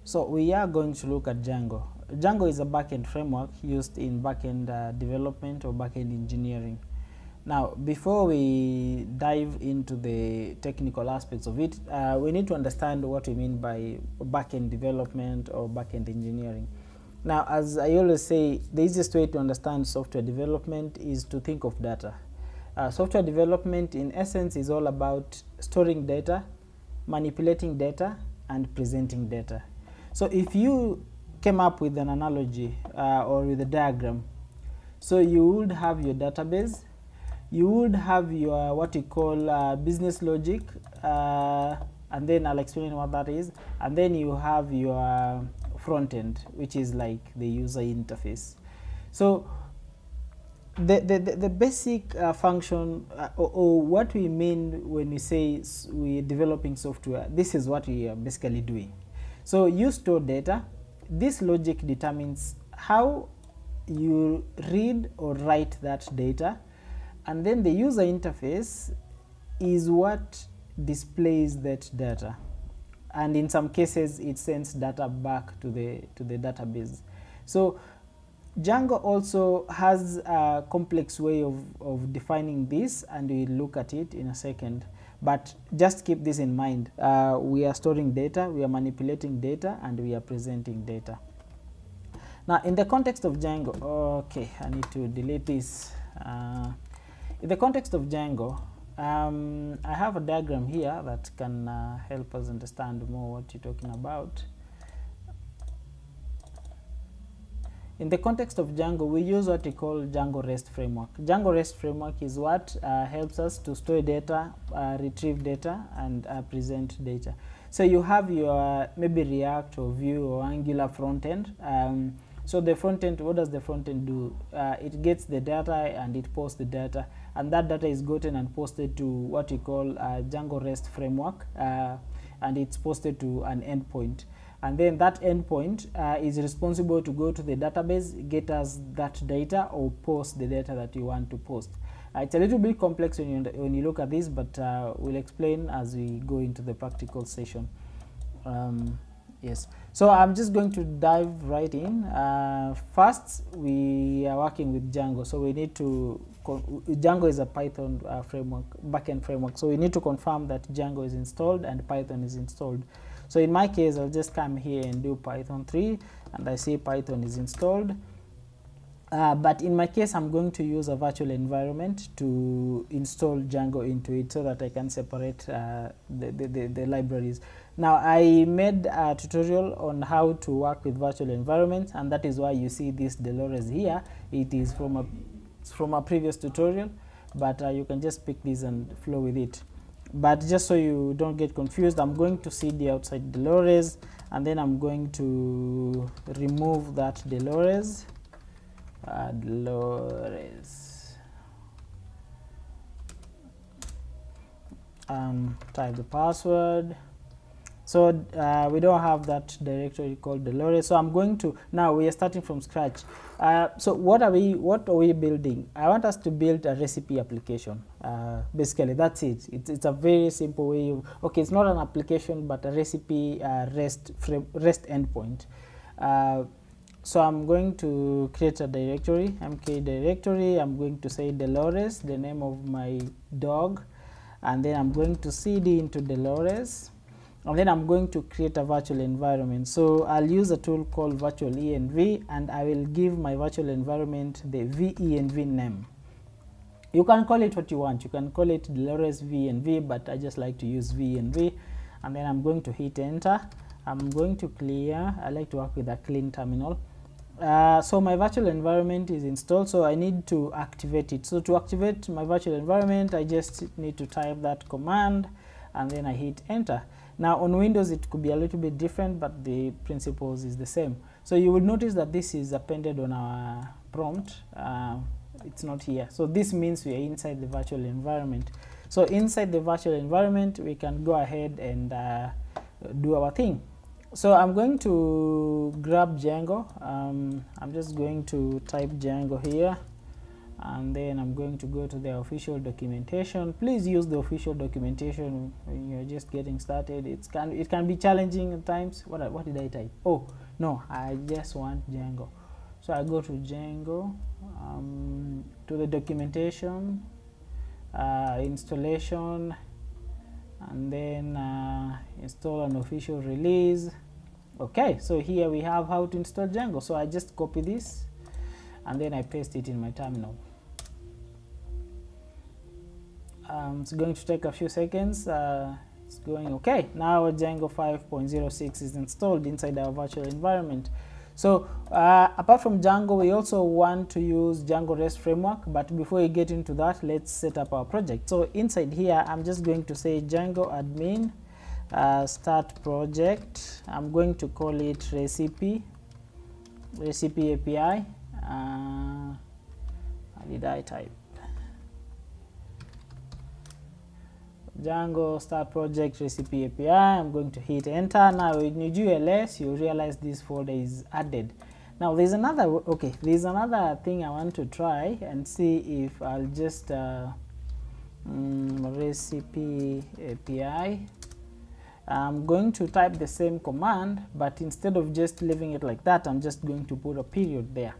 So we are going to look at Django. Django is a backend framework used in backend development or backend engineering. Now, before we dive into the technical aspects of it, we need to understand what we mean by backend development or backend engineering. Now, as I always say, the easiest way to understand software development is to think of data. Software development, in essence, is all about storing data, manipulating data, and presenting data. So if you came up with an analogy or with a diagram, so you would have your database, you would have your what you call business logic, and then I'll explain what that is, and then you have your front end, which is like the user interface. So the basic function or what we mean when we say we're developing software, this is what we are basically doing. So you store data. This logic determines how you read or write that data, and then the user interface is what displays that data, and in some cases it sends data back to the database. So Django also has a complex way of defining this, and we'll look at it in a second. But just keep this in mind. We are storing data, we are manipulating data, and we are presenting data. Now, in the context of Django, okay, I need to delete this. In the context of Django, I have a diagram here that can help us understand more what you're talking about. In the context of Django, we use what we call Django REST framework. Django REST framework is what helps us to store data, retrieve data, and present data. So you have your maybe React or Vue or Angular front end. So the front end, what does the front end do? It gets the data and it posts the data, and that data is gotten and posted to what we call Django REST framework, and it's posted to an endpoint. And then that endpoint is responsible to go to the database, get us that data, or post the data that you want to post. It's a little bit complex when you look at this, but we'll explain as we go into the practical session. Yes, so I'm just going to dive right in. First, we are working with Django, so we need to Django is a Python framework, backend framework, so we need to confirm that Django is installed and Python is installed. So in my case, I'll just come here and do Python 3, and I see Python is installed. But in my case, I'm going to use a virtual environment to install Django into it so that I can separate the libraries. Now, I made a tutorial on how to work with virtual environments, and that is why you see this Dolores here. It is from a previous tutorial, but you can just pick this and flow with it. But just so you don't get confused, I'm going to cd outside Dolores, and then I'm going to remove that Dolores. Type the password. So we don't have that directory called Dolores. So I'm going to, now we are starting from scratch. So what are we building? I want us to build a recipe application. Basically, that's it. It's a very simple way of, okay, it's not an application, but a recipe REST endpoint. So I'm going to create a directory, mk directory. I'm going to say Dolores, the name of my dog, and then I'm going to cd into Dolores, and then I'm going to create a virtual environment. So I'll use a tool called virtual env, and I will give my virtual environment the venv name. You can call it what you want. You can call it Dolores venv, but I just like to use venv, and then I'm going to hit enter. I'm going to clear. I like to work with a clean terminal. So my virtual environment is installed, so I need to activate it. So to activate my virtual environment, I just need to type that command, and then I hit enter. Now on Windows it could be a little bit different, but the principles is the same. So you will notice that this is appended on our prompt. It's not here. So this means we are inside the virtual environment. So inside the virtual environment, we can go ahead and do our thing. So I'm going to grab Django. I'm just going to type Django here, and then I'm going to go to the official documentation. Please use the official documentation when you're just getting started. It can be challenging at times. What did I type? Oh no, I just want Django. So I go to Django, to the documentation, installation, and then install an official release. Okay, so here we have how to install Django. So I just copy this and then I paste it in my terminal. It's going to take a few seconds. It's going okay. Now Django 5.06 is installed inside our virtual environment. So apart from Django, we also want to use Django REST framework, but before we get into that, let's set up our project. So inside here, I'm just going to say Django admin start project. I'm going to call it recipe API. How did I type? Django start project recipe API. I'm going to hit enter. Now when you do ls, you realize this folder is added. Now there's another thing I want to try and see if I'll just recipe API. I'm going to type the same command, but instead of just leaving it like that, I'm just going to put a period there,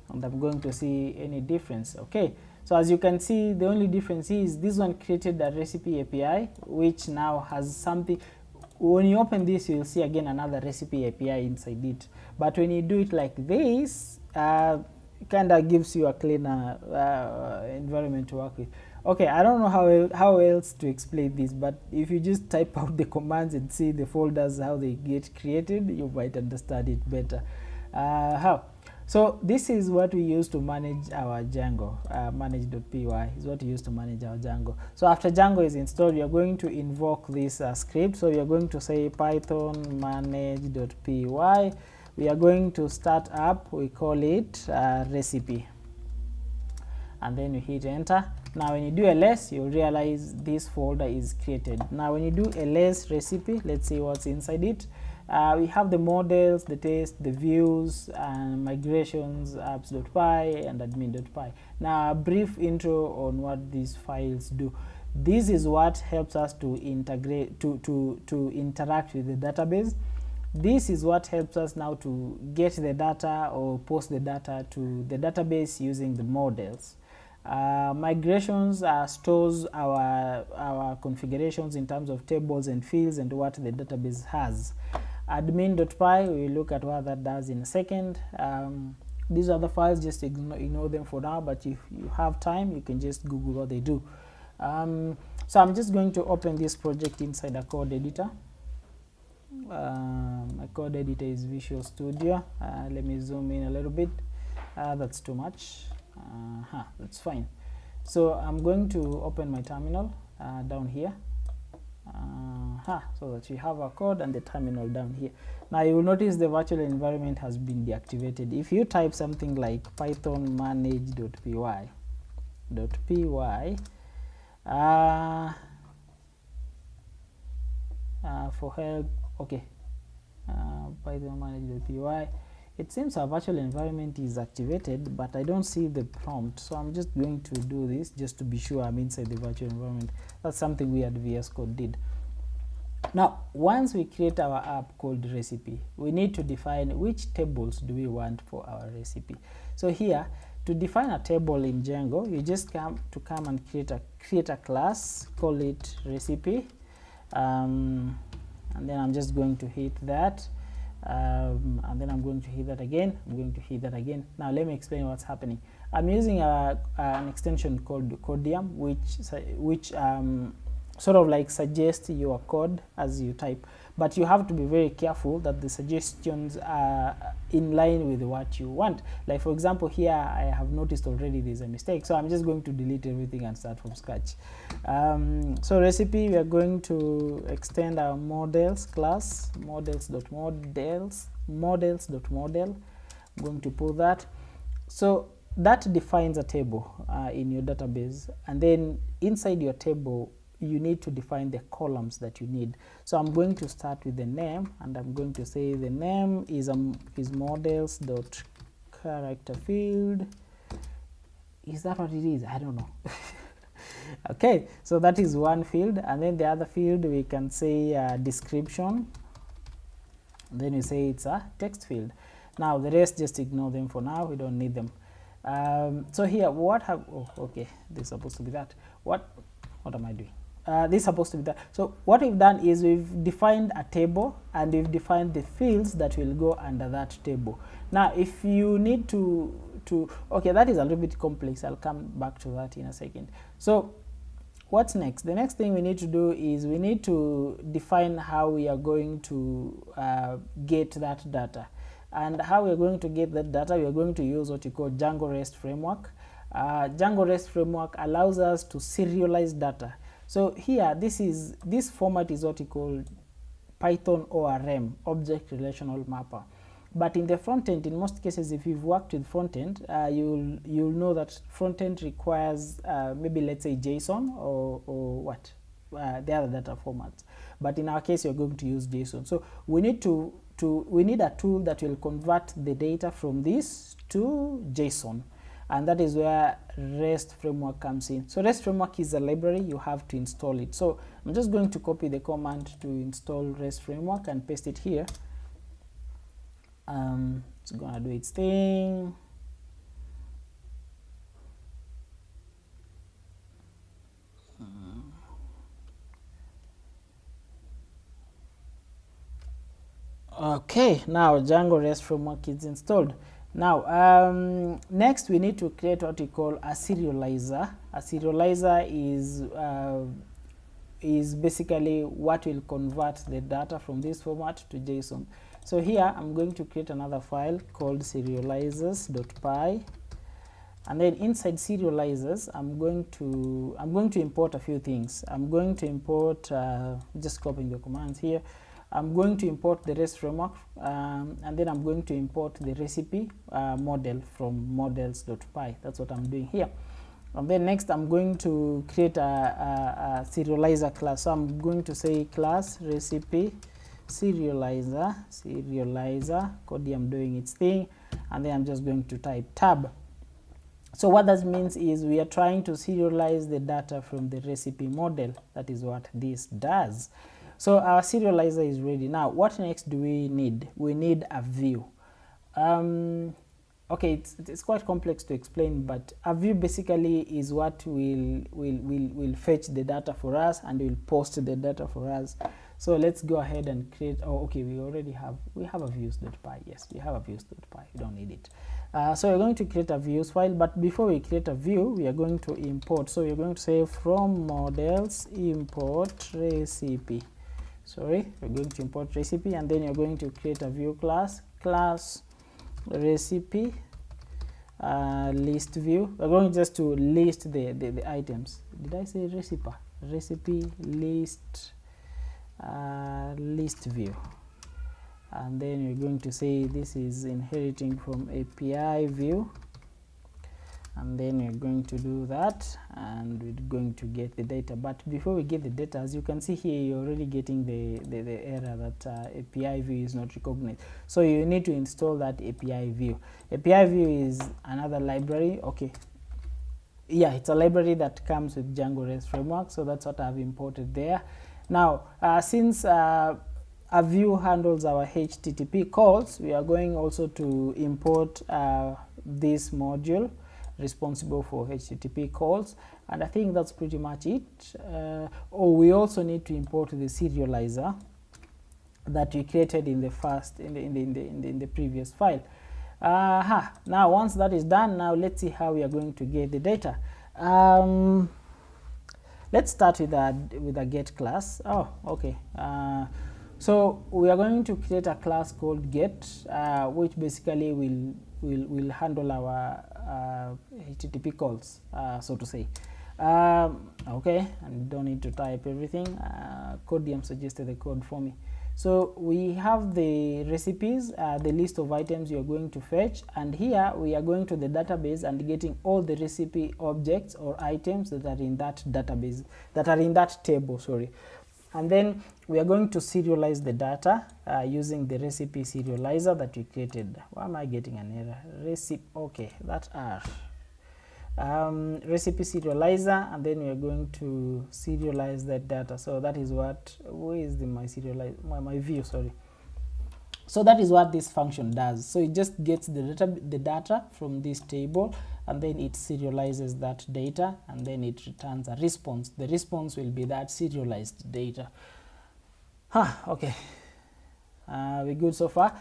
and I'm going to see any difference. Okay, so as you can see, the only difference is this one created a recipe API, which now has something. When you open this, you'll see again another recipe API inside it. But when you do it like this, it kind of gives you a cleaner environment to work with. Okay, I don't know how else to explain this, but if you just type out the commands and see the folders, how they get created, you might understand it better. How? So this is what we use to manage our Django. Manage.py is what we use to manage our Django. So after Django is installed, we are going to invoke this script. So we are going to say python manage.py. We are going to start up, we call it recipe, and then you hit enter. Now when you do ls, you'll realize this folder is created. Now when you do ls recipe, let's see what's inside it. We have the models, the test, the views, and migrations, apps.py and admin.py. Now a brief intro on what these files do. This is what helps us to integrate, to interact with the database. This is what helps us now to get the data or post the data to the database using the models. Migrations stores our configurations in terms of tables and fields and what the database has. Admin.py, we will look at what that does in a second. These are the files, just ignore them for now, but if you have time, you can just Google what they do. So I'm just going to open this project inside a code editor. My code editor is Visual Studio. Let me zoom in a little bit. That's too much. That's fine. So I'm going to open my terminal down here. So that we have our code and the terminal down here. Now you will notice the virtual environment has been deactivated. If you type something like python manage.py for help, okay, python manage.py, it seems our virtual environment is activated, but I don't see the prompt. So I'm just going to do this just to be sure I'm inside the virtual environment. That's something we at VS Code did. Now, once we create our app called recipe, we need to define which tables do we want for our recipe. So here, to define a table in Django, you just come and create a class, call it recipe, and then I'm just going to hit that. And then I'm going to hit that again. I'm going to hit that again. Now let me explain what's happening. I'm using an extension called Codium, which sort of like suggests your code as you type, but you have to be very careful that the suggestions are in line with what you want. Like for example, here I have noticed already there's a mistake, so I'm just going to delete everything and start from scratch. So recipe, we are going to extend our models class, models.model. I'm going to pull that. So that defines a table in your database, and then inside your table you need to define the columns that you need. So I'm going to start with the name, and I'm going to say the name is models.character field Is that what it is? I don't know. Okay, so that is one field, and then the other field we can say description. Then we say it's a text field. Now the rest, just ignore them for now, we don't need them. So here, what have, oh, okay, this is supposed to be that. What am I doing? This is supposed to be that. So what we've done is we've defined a table, and we've defined the fields that will go under that table. Now if you need to okay, that is a little bit complex, I'll come back to that in a second. So what's next? The next thing we need to do is we need to define how we are going to get that data. And how we are going to get that data, we are going to use what you call Django REST framework. Django REST framework allows us to serialize data. So here, this format is what you call Python ORM, Object Relational Mapper. But in the front end, in most cases, if you've worked with front end, you'll know that front end requires maybe, let's say, JSON or what the other data formats. But in our case, you're going to use JSON. So we need we need a tool that will convert the data from this to JSON, and that is where REST framework comes in. So REST framework is a library, you have to install it. So I'm just going to copy the command to install REST framework and paste it here. It's gonna do its thing. Okay, now Django REST framework is installed. Now next we need to create what we call a serializer. A serializer is basically what will convert the data from this format to JSON. So here I'm going to create another file called serializers.py, and then inside serializers I'm going to import a few things. I'm going to import just copying the commands here. I'm going to import the REST framework, and then I'm going to import the recipe model from models.py. That's what I'm doing here. And then next I'm going to create a serializer class. So I'm going to say class recipe serializer, code I'm doing its thing, and then I'm just going to type tab. So what that means is we are trying to serialize the data from the recipe model. That is what this does. So our serializer is ready. Now what next do we need? We need a view. Okay, it's quite complex to explain, but a view basically is what will fetch the data for us and will post the data for us. So let's go ahead and create. Oh, okay, we have a views.py. Yes, we have a views.py. We don't need it. So we're going to create a views file, but before we create a view, we are going to import. So we're going to say from models import recipe. Sorry, we're going to import recipe, and then you're going to create a view class recipe list view. We're going just to list the items. Did I say recipe list list view, and then you're going to say this is inheriting from API view, and then you're going to do that, and we're going to get the data. But before we get the data, as you can see here, you're already getting the error that API view is not recognized. So you need to install that API view. API view is another library. Okay, yeah, it's a library that comes with Django REST framework, so that's what I've imported there. Now since a view handles our HTTP calls, we are going also to import this module responsible for HTTP calls, and I think that's pretty much it. We also need to import the serializer that we created in the first in the previous file. Now once that is done, now let's see how we are going to get the data. Let's start with a get class. Oh, okay. So we are going to create a class called get, which basically will handle our HTTP calls, so to say. Okay, and don't need to type everything. Codium suggested the code for me. So we have the recipes, the list of items you are going to fetch, and here we are going to the database and getting all the recipe objects or items that are in that database, that are in that table, sorry. And then we are going to serialize the data using the recipe serializer that we created. Why am I getting an error? Recipe, okay, that R. recipe serializer, and then we are going to serialize that data. So that is what, where is my serialize, my view, sorry. So that is what this function does. So it just gets the data from this table, and then it serializes that data, and then it returns a response. The response will be that serialized data. Okay. We're good so far.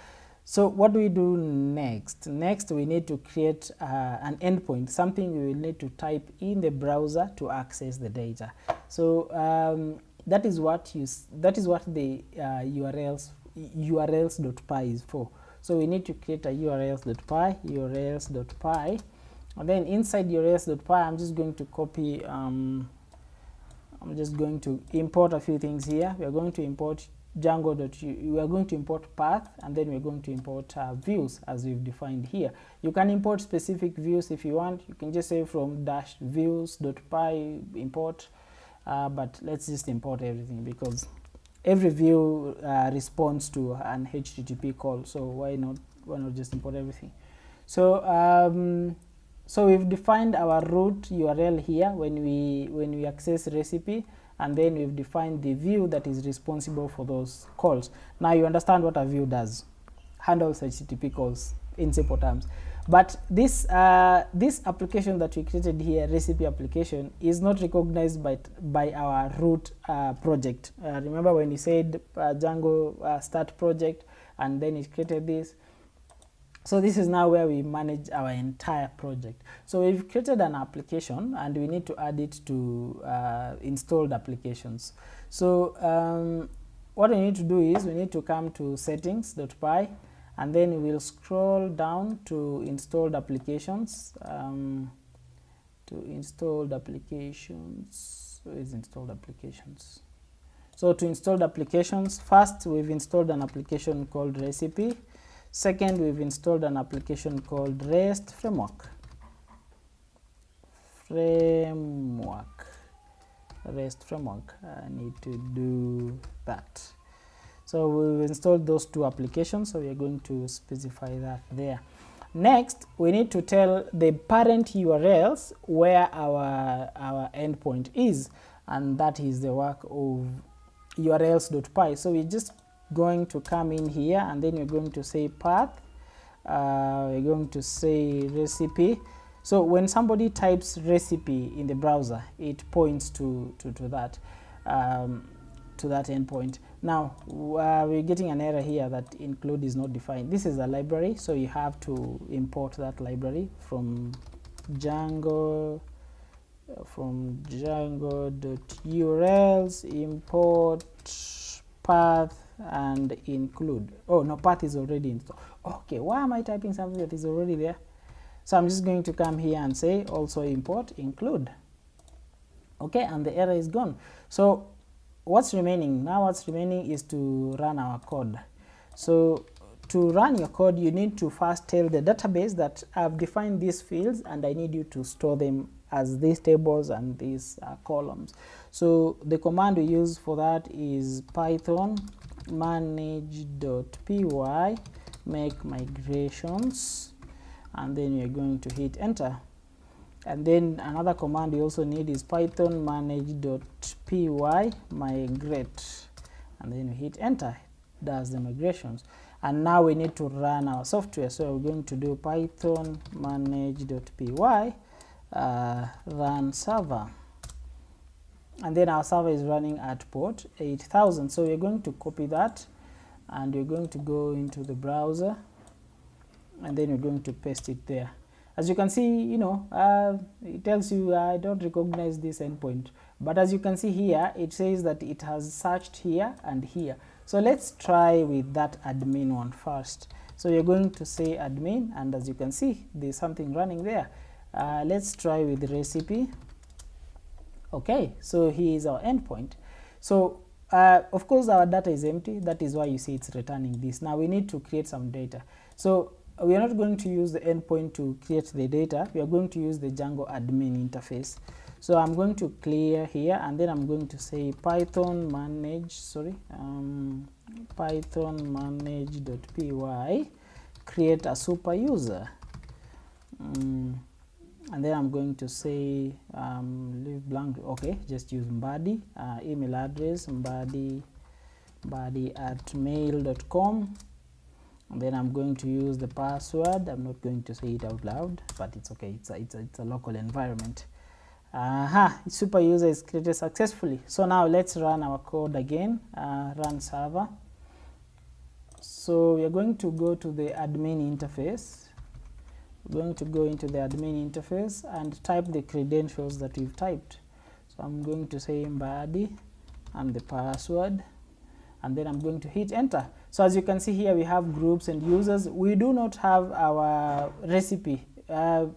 So what do we do next? Next, we need to create an endpoint, something we will need to type in the browser to access the data. So that is what the urls.py is for. So we need to create a urls.py, and then inside urls.py, I'm just going to copy. I'm just going to import a few things here. We are going to import Django. We are going to import path, and then we're going to import views as we've defined here. You can import specific views if you want. You can just say from -views.py import, but let's just import everything, because every view responds to an HTTP call. So why not just import everything? So so we've defined our root URL here when we access recipe, and then we've defined the view that is responsible for those calls. Now you understand what a view does: handles HTTP calls in simple terms. But this application that we created here, recipe application, is not recognized by our root project. Remember when you said Django start project, and then it created this? So this is now where we manage our entire project. So we've created an application, and we need to add it to installed applications. So what we need to do is we need to come to settings.py, and then we'll scroll down to installed applications. Where is installed applications? So to installed applications, first we've installed an application called recipe. Second, we've installed an application called REST framework. REST framework. I need to do that. So we've installed those two applications, so we are going to specify that there. Next, we need to tell the parent URLs where our endpoint is, and that is the work of urls.py. So we're just going to come in here, and then we're going to say path, we're going to say recipe. So when somebody types recipe in the browser, it points to that endpoint. Now we're getting an error here that include is not defined. This is a library, so you have to import that library from Django, Django.urls, import path and include. Oh no, path is already installed. Okay, why am I typing something that is already there? So I'm just going to come here and say also import include. Okay, and the error is gone. So what's remaining now? What's remaining is to run our code. So to run your code, you need to first tell the database that I've defined these fields, and I need you to store them as these tables and these columns. So the command we use for that is python manage.py make migrations, and then you're going to hit enter. And then another command we also need is python manage.py migrate, and then we hit enter. Does the migrations. And now we need to run our software, so we're going to do python manage.py run server, and then our server is running at port 8000. So we're going to copy that, and we're going to go into the browser, and then we're going to paste it there. As you can see, it tells you I don't recognize this endpoint, but as you can see here, it says that it has searched here and here. So let's try with that admin one first. So you're going to say admin, and as you can see, there's something running there. Let's try with recipe. Okay, so here is our endpoint. So of course our data is empty. That is why you see it's returning this. Now we need to create some data. So we are not going to use the endpoint to create the data. We are going to use the Django admin interface. So I'm going to clear here, and then I'm going to say python manage.py create a super user. and then I'm going to say leave blank. Okay, just use mbadi. Email address mbadi at mail.com, and then I'm going to use the password. I'm not going to say it out loud, but it's okay. It's a local environment. Super user is created successfully. So now let's run our code again. Run server. So we are going to go to the admin interface. We're going to go into the admin interface and type the credentials that we've typed. So I'm going to say mbadi and the password, and then I'm going to hit enter. So as you can see here, we have groups and users. We do not have our recipe. The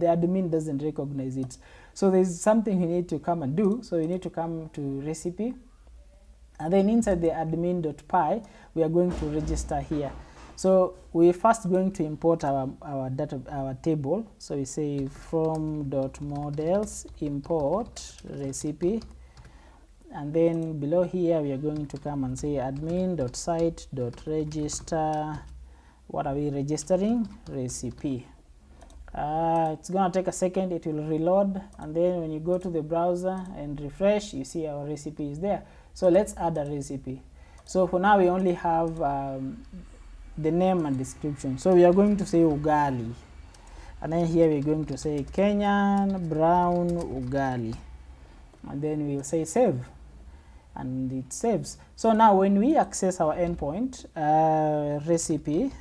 admin doesn't recognize it. So there's something we need to come and do. So we need to come to recipe, and then inside the admin.py, we are going to register here. So we're first going to import our table. So we say from.models import recipe, and then below here we are going to come and say admin.site.register. What are we registering? Recipe. It's gonna take a second, it will reload, and then when you go to the browser and refresh, you see our recipe is there. So let's add a recipe. So for now we only have the name and description. So we are going to say ugali, and then here we're going to say Kenyan brown ugali, and then we'll say save, and it saves. So now when we access our endpoint recipe,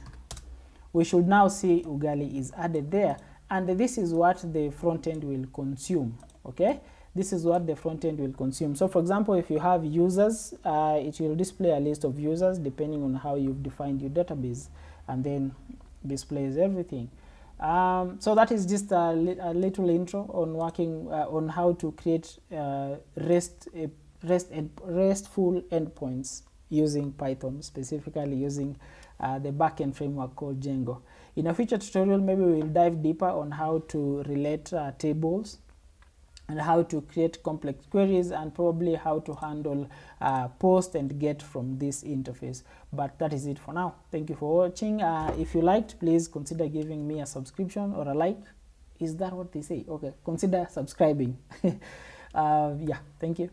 we should now see ugali is added there, and this is what the front end will consume. Okay, this is what the front end will consume. So for example, if you have users, it will display a list of users depending on how you've defined your database, and then displays everything. So that is just a little intro on working on how to create RESTful endpoints using Python, specifically using the backend framework called Django. In a future tutorial, maybe we'll dive deeper on how to relate tables, and how to create complex queries, and probably how to handle post and get from this interface. But that is it for now. Thank you for watching. If you liked, please consider giving me a subscription or a like. Is that what they say? Okay, consider subscribing. Yeah, thank you.